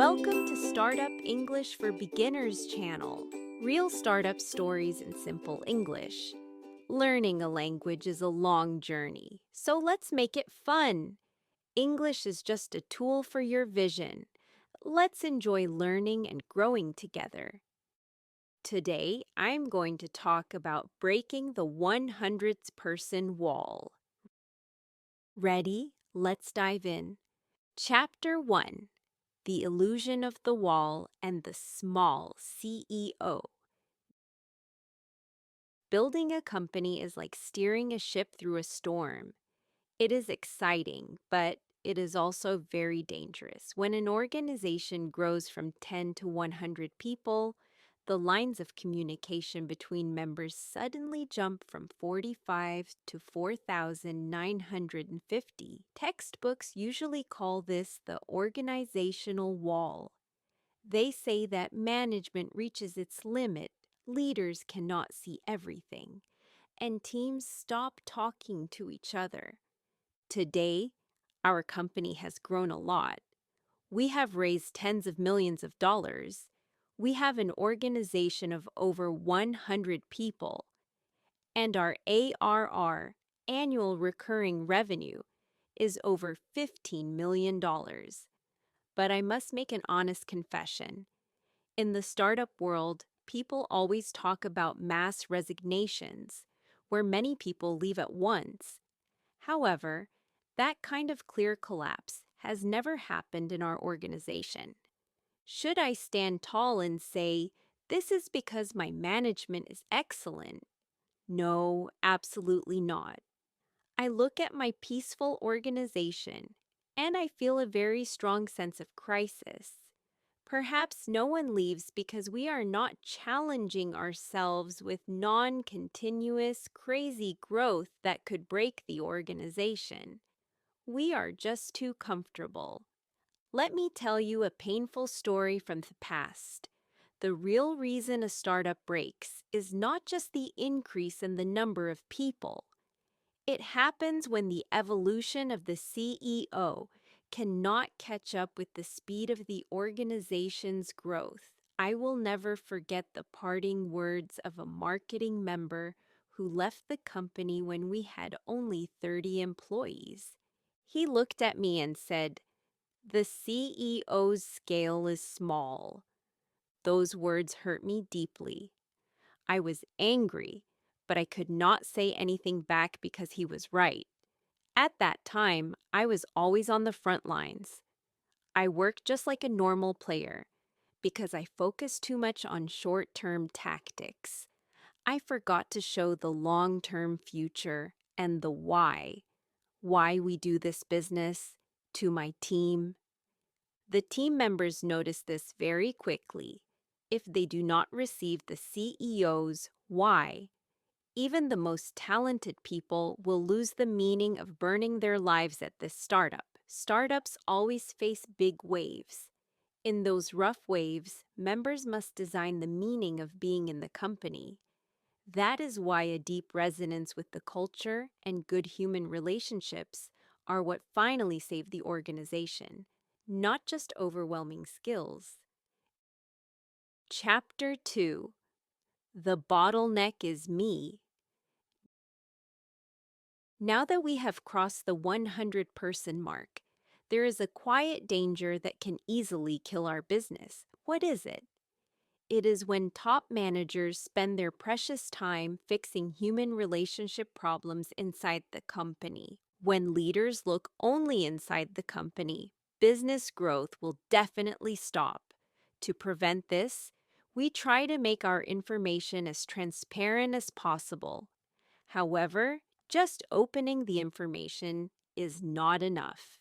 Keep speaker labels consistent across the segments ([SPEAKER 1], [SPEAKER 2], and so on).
[SPEAKER 1] Welcome to Startup English for Beginners channel. Real startup stories in simple English. Learning a language is a long journey, so let's make it fun. English is just a tool for your vision. Let's enjoy learning and growing together. Today, I'm going to talk about breaking the 100th person wall. Ready? Let's dive in. Chapter 1. The Illusion of the Wall and the Small CEO. Building a company is like steering a ship through a storm. It is exciting, but it is also very dangerous. When an organization grows from 10 to 100 people, the lines of communication between members suddenly jump from 45 to 4,950. Textbooks usually call this the organizational wall. They say that management reaches its limit, leaders cannot see everything, and teams stop talking to each other. Today, our company has grown a lot. We have raised tens of millions of dollars. We have an organization of over 100 people, and our ARR, annual recurring revenue, is over $15 million. But I must make an honest confession. In the startup world, people always talk about mass resignations, where many people leave at once. However, that kind of clear collapse has never happened in our organization. Should I stand tall and say, "This is because my management is excellent"? No, absolutely not. I look at my peaceful organization, and I feel a very strong sense of crisis. Perhaps no one leaves because we are not challenging ourselves with non-continuous, crazy growth that could break the organization. We are just too comfortable. Let me tell you a painful story from the past. The real reason a startup breaks is not just the increase in the number of people. It happens when the evolution of the CEO cannot catch up with the speed of the organization's growth. I will never forget the parting words of a marketing member who left the company when we had only 30 employees. He looked at me and said, "The CEO's scale is small." Those words hurt me deeply. I was angry, but I could not say anything back because he was right. At that time, I was always on the front lines. I worked just like a normal player because I focused too much on short-term tactics. I forgot to show the long-term future and the why we do this business, to my team. The team members notice this very quickly. If they do not receive the CEO's why, even the most talented people will lose the meaning of burning their lives at this startup. Startups always face big waves. In those rough waves, members must design the meaning of being in the company. That is why a deep resonance with the culture and good human relationships are what finally save the organization, not just overwhelming skills. Chapter 2. The Bottleneck is Me. Now that we have crossed the 100-person mark, there is a quiet danger that can easily kill our business. What is it? It is when top managers spend their precious time fixing human relationship problems inside the company. When leaders look only inside the company, business growth will definitely stop. To prevent this, we try to make our information as transparent as possible. However, just opening the information is not enough.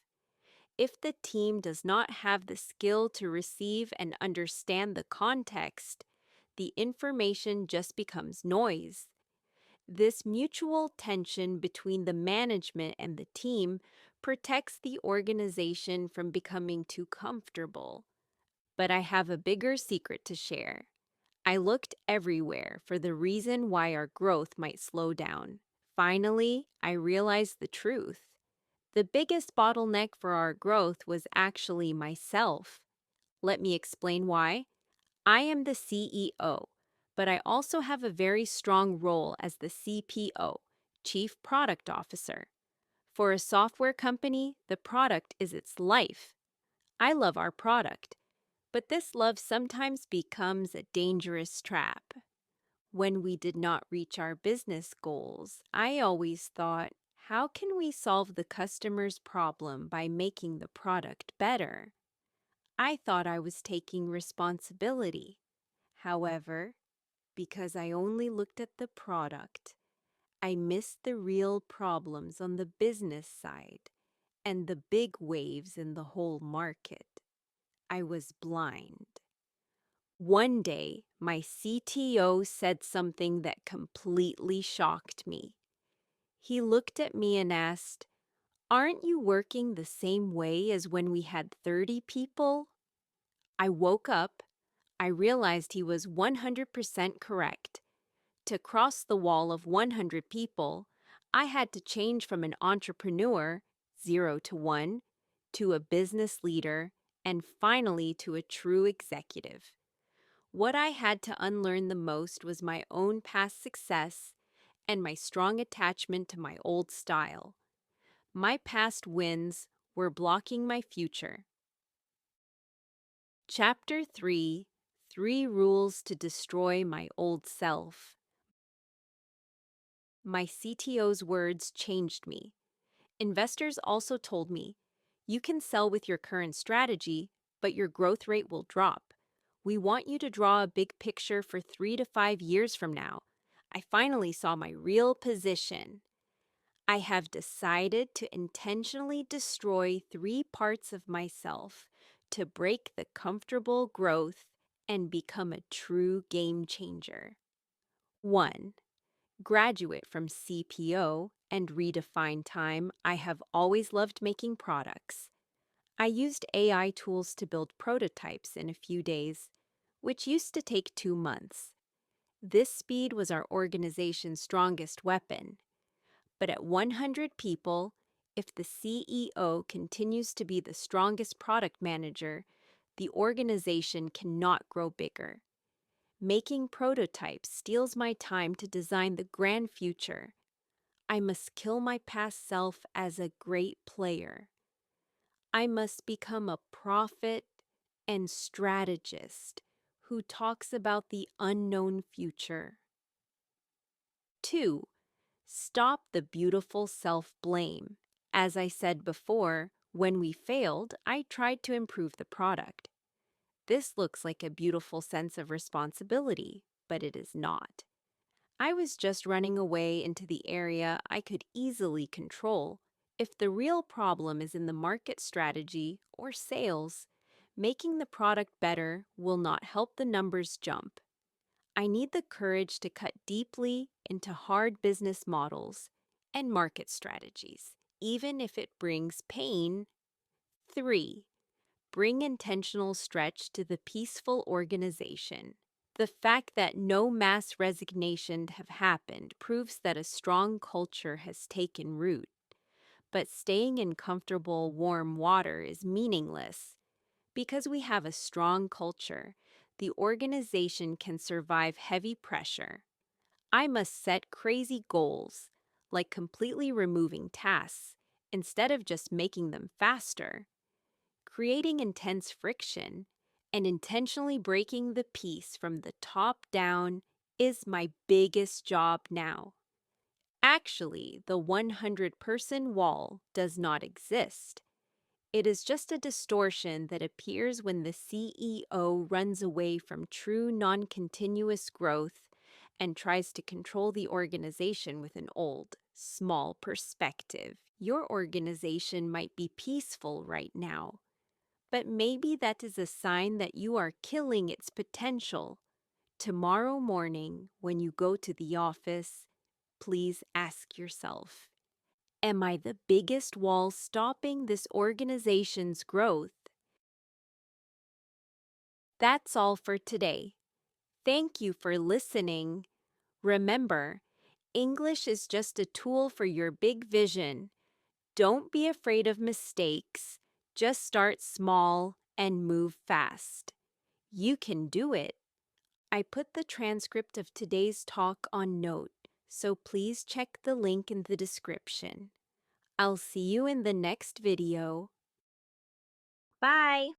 [SPEAKER 1] If the team does not have the skill to receive and understand the context, the information just becomes noise. This mutual tension between the management and the team protects the organization from becoming too comfortable. But I have a bigger secret to share. I looked everywhere for the reason why our growth might slow down. Finally, I realized the truth. The biggest bottleneck for our growth was actually myself. Let me explain why. I am the CEO, but I also have a very strong role as the CPO, Chief Product Officer. For a software company, the product is its life. I love our product, but this love sometimes becomes a dangerous trap. When we did not reach our business goals, I always thought, how can we solve the customer's problem by making the product better? I thought I was taking responsibility. However, because I only looked at the product, I missed the real problems on the business side and the big waves in the whole market. I was blind. One day, my CTO said something that completely shocked me. He looked at me and asked, "Aren't you working the same way as when we had 30 people?" I woke up. I realized he was 100% correct. To cross the wall of 100 people, I had to change from an entrepreneur, 0 to 1, to a business leader, and finally to a true executive. What I had to unlearn the most was my own past success and my strong attachment to my old style. My past wins were blocking my future. Chapter 3: 3 Rules to Destroy My Old Self. My CTO's words changed me. Investors also told me, "You can sell with your current strategy, but your growth rate will drop. We want you to draw a big picture for 3 to 5 years from now." I finally saw my real position. I have decided to intentionally destroy 3 parts of myself to break the comfortable growth and become a true game changer. 1. Graduate from CPO and redefine time. I have always loved making products. I used AI tools to build prototypes in a few days, which used to take 2 months. This speed was our organization's strongest weapon. But at 100 people, if the CEO continues to be the strongest product manager, the organization cannot grow bigger. Making prototypes steals my time to design the grand future. I must kill my past self as a great player. I must become a prophet and strategist who talks about the unknown future. 2. Stop the beautiful self-blame. As I said before, when we failed, I tried to improve the product. This looks like a beautiful sense of responsibility, but it is not. I was just running away into the area I could easily control. If the real problem is in the market strategy or sales, making the product better will not help the numbers jump. I need the courage to cut deeply into hard business models and market strategies, even if it brings pain. 3. Bring intentional stretch to the peaceful organization. The fact that no mass resignations have happened proves that a strong culture has taken root. But staying in comfortable, warm water is meaningless. Because we have a strong culture, the organization can survive heavy pressure. I must set crazy goals, like completely removing tasks, instead of just making them faster. Creating intense friction and intentionally breaking the peace from the top down is my biggest job now. Actually, the 100-person wall does not exist. It is just a distortion that appears when the CEO runs away from true non-continuous growth and tries to control the organization with an old, small perspective. Your organization might be peaceful right now, but maybe that is a sign that you are killing its potential. Tomorrow morning, when you go to the office, please ask yourself, am I the biggest wall stopping this organization's growth? That's all for today. Thank you for listening. Remember, English is just a tool for your big vision. Don't be afraid of mistakes. Just start small and move fast. You can do it. I put the transcript of today's talk on Note, so please check the link in the description. I'll see you in the next video.
[SPEAKER 2] Bye!